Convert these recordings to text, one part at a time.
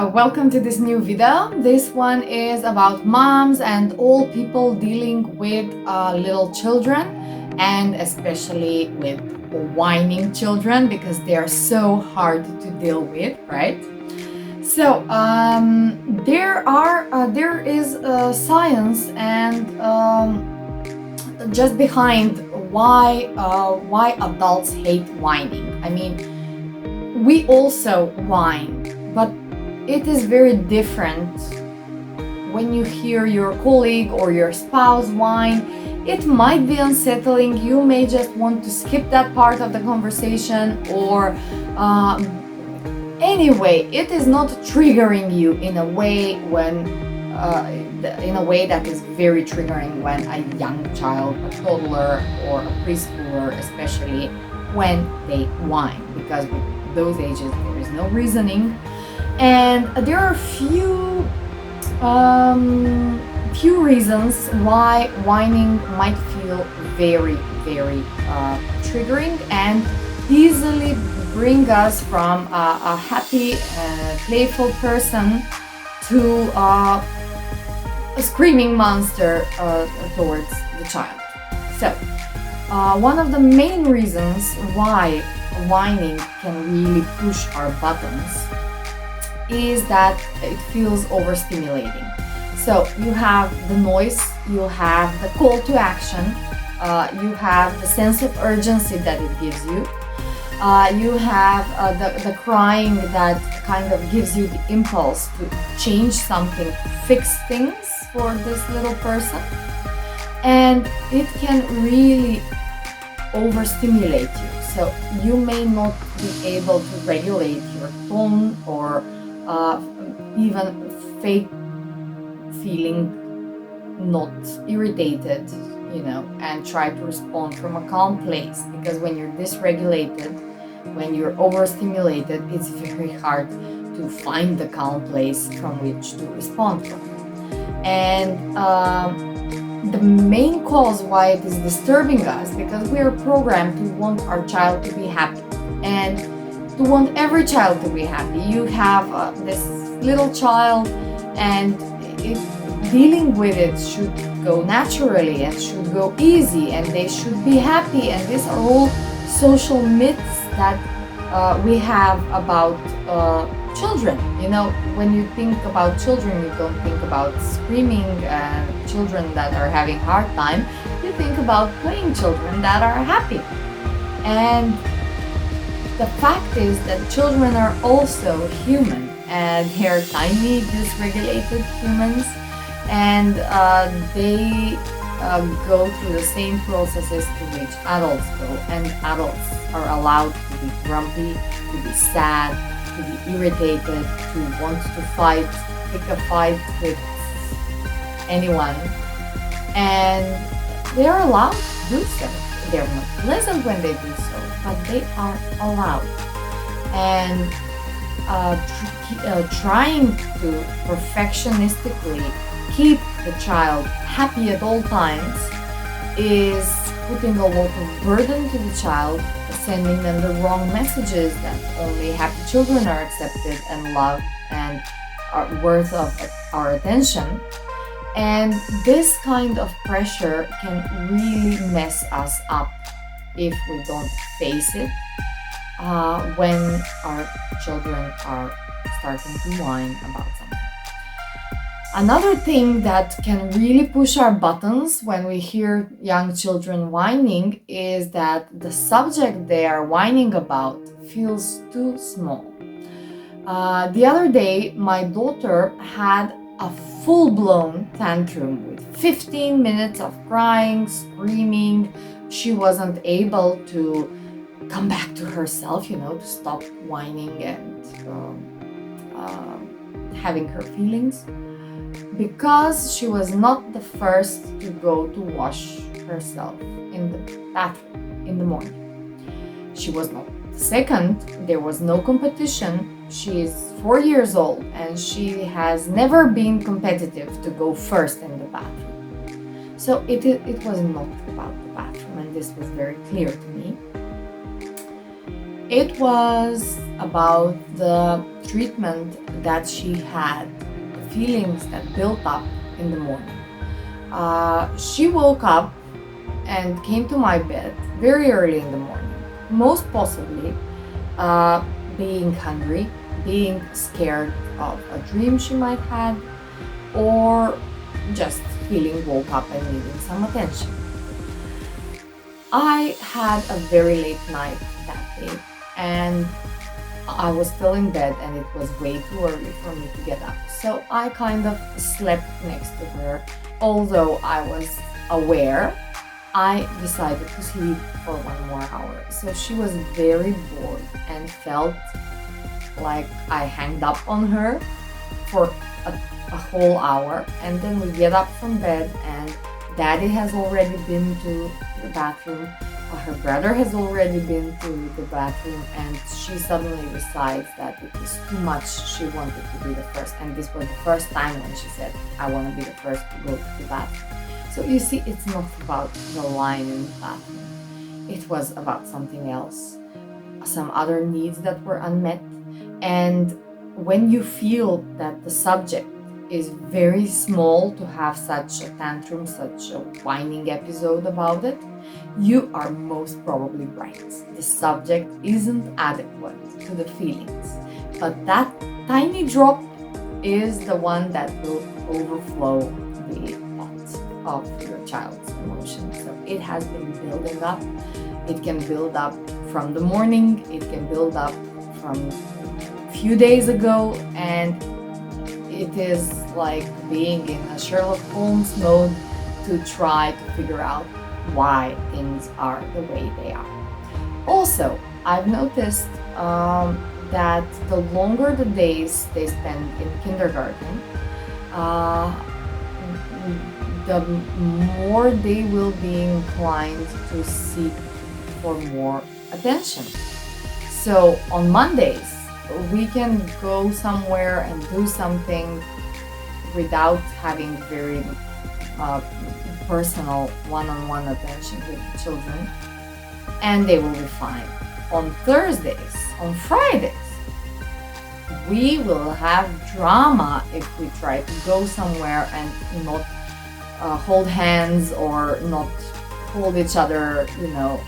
welcome to this new video. This one is about moms and all people dealing with little children, and especially with whining children, because they are so hard to deal with, right? So there is science and just behind why adults hate whining. I mean, we also whine, but it is very different when you hear your colleague or your spouse whine. It might be unsettling. You may just want to skip that part of the conversation, or anyway, it is not triggering you in a way that is very triggering when a young child, a toddler, or a preschooler, especially when they whine, because with those ages there is no reasoning. And there are few reasons why whining might feel very triggering and easily bring us from a happy playful person to a screaming monster towards the child. So one of the main reasons why whining can really push our buttons is that it feels overstimulating. So you have the noise, you have the call to action, you have the sense of urgency that it gives you, you have the crying that kind of gives you the impulse to change something, to fix things for this little person, and it can really overstimulate you. So you may not be able to regulate your tone or even fake feeling not irritated, and try to respond from a calm place, because when you're dysregulated, when you're overstimulated, it's very hard to find the calm place from which to respond from. And the main cause why it is disturbing us, because we are programmed to want our child to be happy and to want every child to be happy. You have this little child, and dealing with it should go naturally and should go easy, and they should be happy. And these are all social myths that we have about children. When you think about children, you don't think about screaming children that are having hard time. You think about playing children that are happy. And the fact is that children are also human, and they're tiny, dysregulated humans, and they go through the same processes to which adults go, and adults are allowed to be grumpy, to be sad, to be irritated, to want to fight, pick a fight with anyone, and they are allowed to do so. They're not pleasant when they do so, but they are allowed. And trying to perfectionistically keep the child happy at all times is putting a lot of burden to the child, sending them the wrong messages that only happy children are accepted and loved and are worth of our attention. And this kind of pressure can really mess us up if we don't face it when our children are starting to whine about something. Another thing that can really push our buttons when we hear young children whining is that the subject they are whining about feels too small. The other day, my daughter had a full-blown tantrum with 15 minutes of crying, screaming. She wasn't able to come back to herself, to stop whining and having her feelings, because she was not the first to go to wash herself in the bathroom in the morning. She was not the second. There was no competition. She is 4 years old, and she has never been competitive to go first in the bathroom. So it was not about the bathroom, and this was very clear to me. It was about the treatment that she had, the feelings that built up in the morning. She woke up and came to my bed very early in the morning, most possibly being hungry, being scared of a dream she might have, or just feeling woke up and needing some attention. I had a very late night that day, and I was still in bed and it was way too early for me to get up. So I kind of slept next to her. Although I was aware, I decided to sleep for 1 more hour. So she was very bored and felt like I hanged up on her for a whole hour. And then we get up from bed and Daddy has already been to the bathroom. Her brother has already been to the bathroom, and she suddenly decides that it is too much. She wanted to be the first, and this was the first time when she said, I want to be the first to go to the bathroom. So you see, it's not about the line in the bathroom. It was about something else, some other needs that were unmet. And when you feel that the subject is very small to have such a tantrum, such a whining episode about it, you are most probably right. The subject isn't adequate to the feelings, but that tiny drop is the one that will overflow the pot of your child's emotions. So it has been building up. It can build up from the morning, it can build up from a few days ago, and it is like being in a Sherlock Holmes mode to try to figure out why things are the way they are. Also, I've noticed that the longer the days they spend in kindergarten, the more they will be inclined to seek for more attention. So on Mondays, we can go somewhere and do something without having very personal one-on-one attention with the children, and they will be fine. On Thursdays, on Fridays, we will have drama if we try to go somewhere and not hold hands or not hold each other,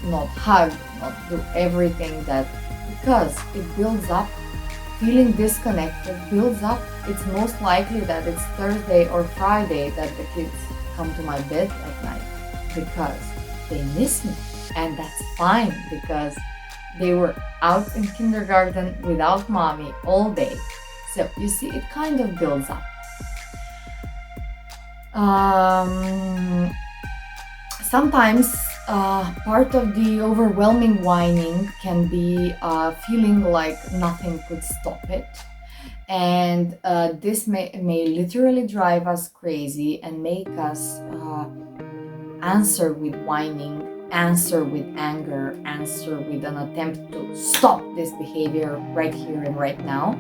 not hug, not do everything that, because it builds up. Feeling disconnected builds up. It's most likely that it's Thursday or Friday that the kids come to my bed at night because they miss me, and that's fine because they were out in kindergarten without mommy all day. So you see, it kind of builds up. Sometimes part of the overwhelming whining can be feeling like nothing could stop it. And this may literally drive us crazy and make us answer with whining, answer with anger, answer with an attempt to stop this behavior right here and right now,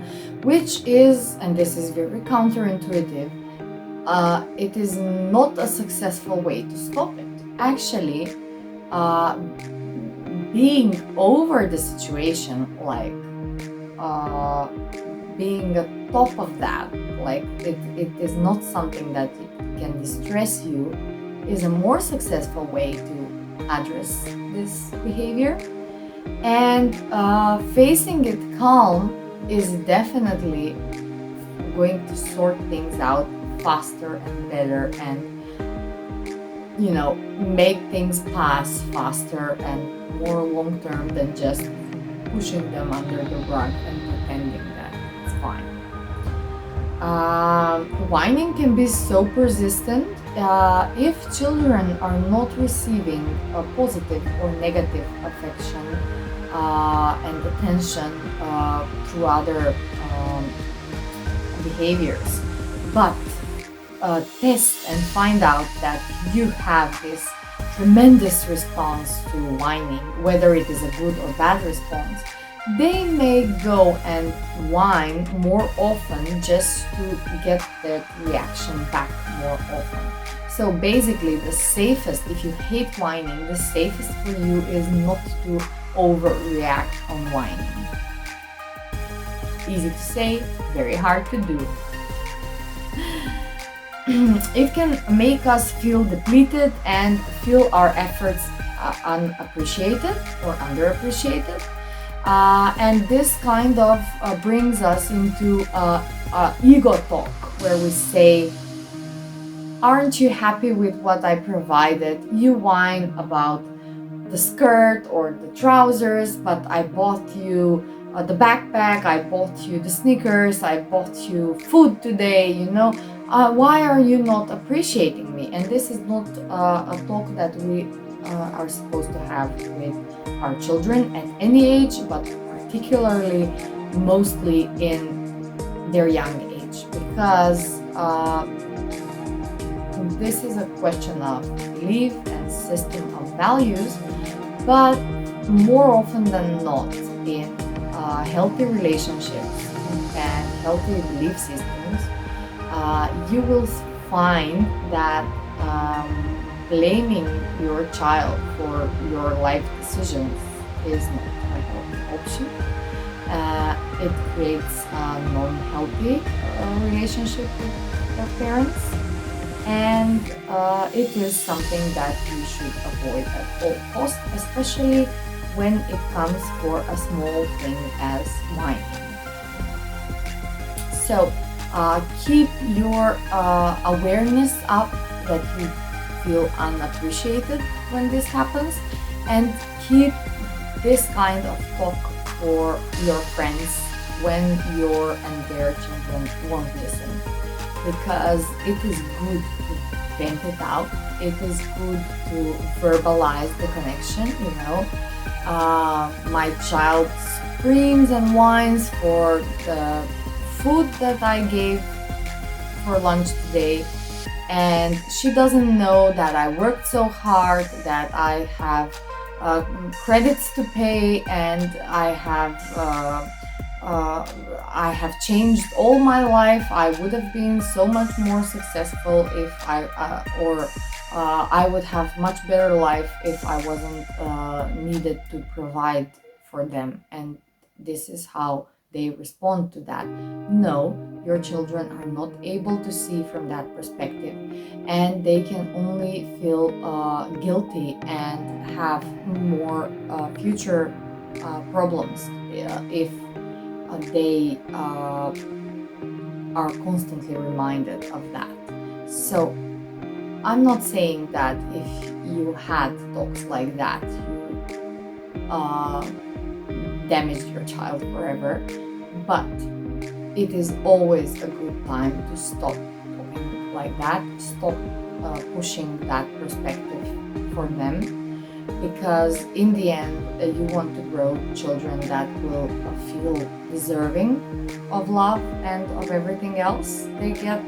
which is, and this is very counterintuitive, it is not a successful way to stop it. Actually, being over the situation, like being at top of that, like it is not something that can distress you, is a more successful way to address this behavior. And facing it calm is definitely going to sort things out faster and better, and make things pass faster and more long term than just pushing them under the rug and pretending that it's fine. Whining can be so persistent if children are not receiving a positive or negative affection and attention through other behaviors. But test and find out that you have this tremendous response to whining, whether it is a good or bad response. They may go and whine more often just to get that reaction back more often. So basically, the safest, if you hate whining, the safest for you is not to overreact on whining. Easy to say, very hard to do. It can make us feel depleted and feel our efforts unappreciated or underappreciated. And this kind of brings us into ego talk, where we say, aren't you happy with what I provided? You whine about the skirt or the trousers, but I bought you the backpack, I bought you the sneakers, I bought you food today, why are you not appreciating me? And this is not a talk that we are supposed to have with our children at any age, but particularly mostly in their young age, because this is a question of belief and system of values. But more often than not, in healthy relationships and healthy belief systems, you will find that blaming your child for your life decisions is not a healthy option. It creates a non-healthy relationship with your parents, and it is something that you should avoid at all costs, especially when it comes for a small thing as whining. So keep your awareness up that you feel unappreciated when this happens, and keep this kind of talk for your friends when your and their children won't listen, because it is good to vent it out. It is good to verbalize the connection. My child screams and whines for the food that I gave for lunch today, and she doesn't know that I worked so hard, that I have credits to pay, and I have changed all my life. I would have been so much more successful if I would have much better life if I wasn't needed to provide for them. And this is how they respond to that. No, your children are not able to see from that perspective, and they can only feel guilty and have more future problems if they are constantly reminded of that. So I'm not saying that if you had talks like that, you damaged your child forever, but it is always a good time to stop talking like that, stop pushing that perspective for them, because in the end you want to grow children that will feel deserving of love and of everything else they get,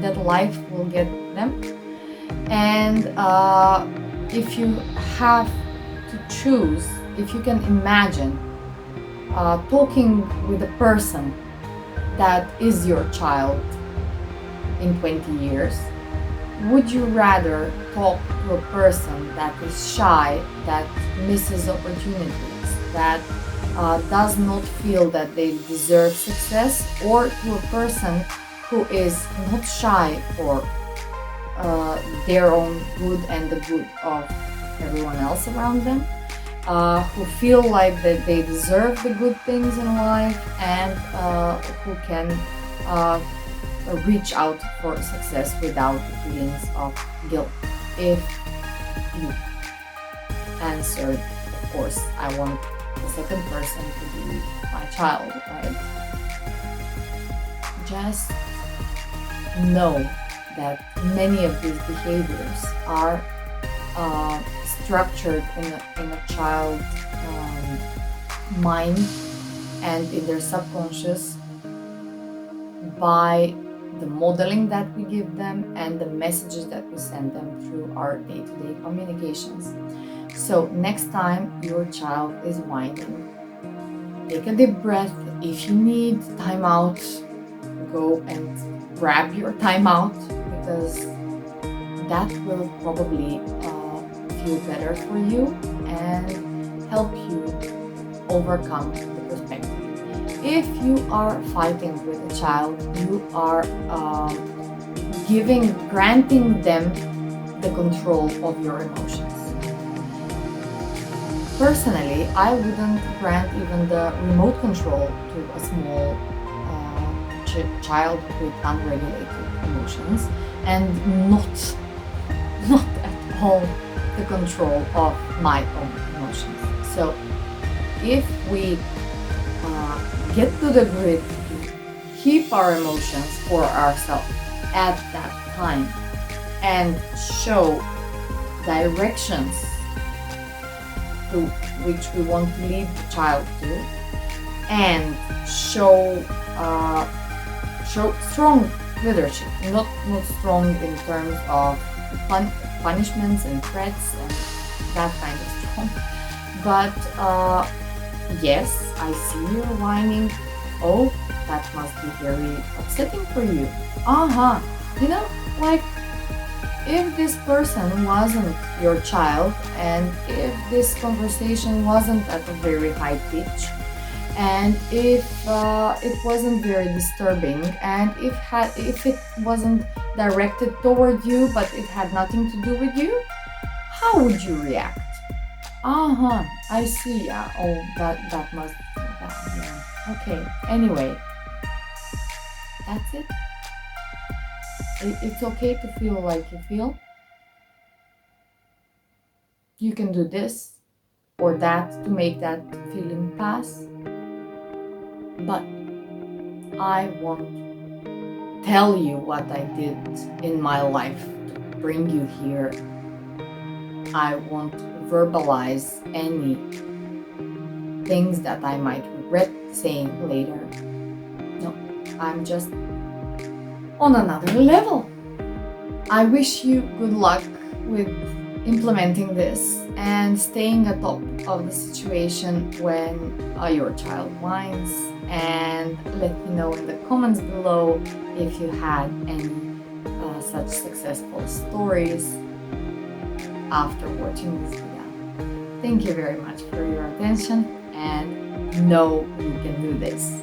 that life will get them. And if you have to choose, if you can imagine talking with a person that is your child in 20 years, would you rather talk to a person that is shy, that misses opportunities, that does not feel that they deserve success, or to a person who is not shy for their own good and the good of everyone else around them, who feel like that they deserve the good things in life, and who can reach out for success without feelings of guilt? If you answered, of course, I want the second person to be my child, right? Just know that many of these behaviors are structured in a child's mind and in their subconscious by the modeling that we give them and the messages that we send them through our day-to-day communications. So next time your child is whining, take a deep breath. If you need time out, go and grab your time out, because that will probably feel better for you and help you overcome the perspective. If you are fighting with a child, you are granting them the control of your emotions. Personally, I wouldn't grant even the remote control to a small child with unregulated emotions, and not at all the control of my own emotions. So if we get to the grid to keep our emotions for ourselves at that time and show directions to which we want to lead the child to, and show strong leadership, not strong in terms of punishments and threats and that kind of strong, but yes, I see you're whining. Oh, that must be very upsetting for you. You know, like, if this person wasn't your child, and if this conversation wasn't at a very high pitch, and if it wasn't very disturbing, and if it wasn't directed toward you, but it had nothing to do with you, how would you react? I see. Oh, that must be bad. Yeah. Okay. Anyway, that's it. It's okay to feel like you feel. You can do this or that to make that feeling pass. But I won't tell you what I did in my life to bring you here. I won't verbalize any things that I might regret saying later. No, I'm just on another level. I wish you good luck with implementing this and staying atop of the situation when your child whines, and let me know in the comments below if you had any such successful stories after watching this video. Thank you very much for your attention, and know you can do this.